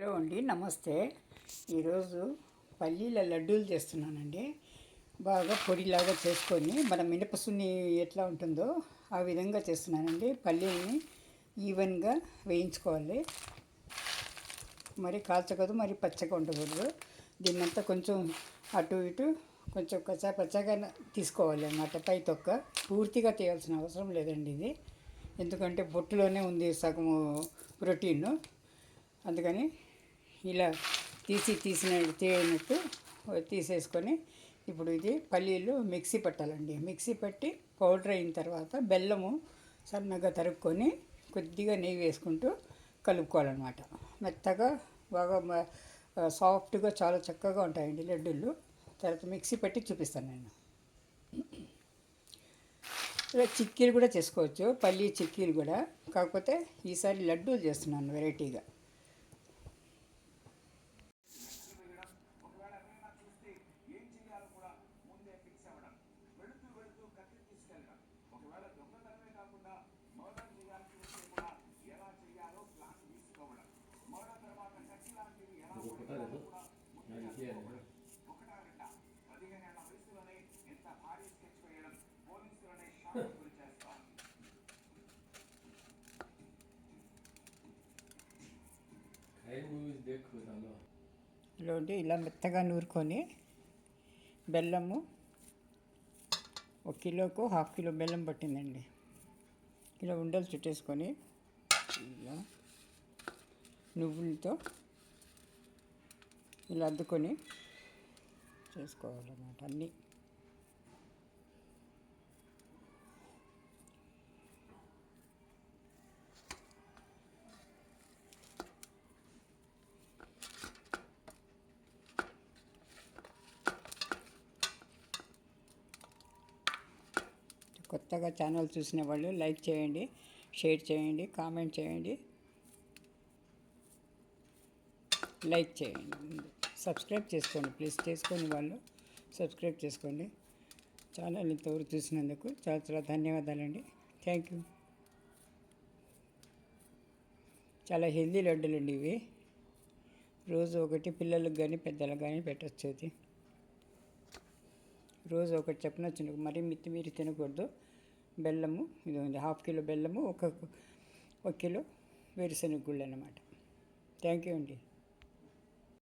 Hello అండి, నమస్తే. ఈరోజు పల్లీల లడ్డూలు చేస్తున్నానండి. బాగా పొడిలాగా చేసుకొని మన మినపసున్ని ఎట్లా ఉంటుందో ఆ విధంగా చేస్తున్నానండి. పల్లీలని ఈవెన్గా వేయించుకోవాలి. మరి కాల్చకూడదు, మరి పచ్చగా ఉండకూడదు. దీన్నంతా కొంచెం అటు ఇటు కొంచెం కచ్చా పచ్చగా తీసుకోవాలి అన్నమాట. పై తొక్క పూర్తిగా తీయాల్సిన అవసరం లేదండి ఇది, ఎందుకంటే బొట్టులోనే ఉంది సగము ప్రోటీన్. అందుకని ఇలా తీసినట్టు తీసేసుకొని ఇప్పుడు ఇది పల్లీలు మిక్సీ పట్టాలండి. మిక్సీ పట్టి పౌడర్ అయిన తర్వాత బెల్లము సన్నగా తరుక్కొని కొద్దిగా నెయ్యి వేసుకుంటూ కలుపుకోవాలన్నమాట. మెత్తగా బాగా సాఫ్ట్గా చాలా చక్కగా ఉంటాయండి లడ్డూలు. తర్వాత మిక్సీ పట్టి చూపిస్తాను నేను. ఇలా చిక్కీలు కూడా చేసుకోవచ్చు, పల్లీ చిక్కీలు కూడా. కాకపోతే ఈసారి లడ్డూలు చేస్తున్నాను వెరైటీగా. ఇలాంటి ఇలా మెత్తగా నూరుకొని బెల్లము 1 కిలోకు 1/2 కిలో బెల్లం పట్టిందండి. ఇలా ఉండలు చుట్టేసుకొని ఇలా నువ్వులతో ఇలా అద్దుకొని చేసుకోవాలన్నమాట అన్నీ. కొత్తగా ఛానల్ చూసిన వాళ్ళు లైక్ చేయండి, షేర్ చేయండి, కామెంట్ చేయండి, లైక్ చేయండి. సబ్స్క్రైబ్ చేసుకోండి ప్లీజ్. చేసుకొని వాళ్ళు సబ్స్క్రైబ్ చేసుకోండి. ఛానల్ ఇంతవరకు చూసినందుకు చాలా చాలా ధన్యవాదాలండి. Thank you. చాలా హెల్దీ లడ్డూలండి ఇవి. రోజు ఒకటి పిల్లలకు కానీ పెద్దలకు కానీ పెట్టచ్చు. ఇది రోజు ఒకటి చెప్పిన చిన్న, మరీ మితిమీరి తినకూడదు. బెల్లము ఇది ఉంది, 1/2 కిలో బెల్లము, 1 కిలో వేరుశనగ గుళ్ళు అన్నమాట. థ్యాంక్ యూ అండి.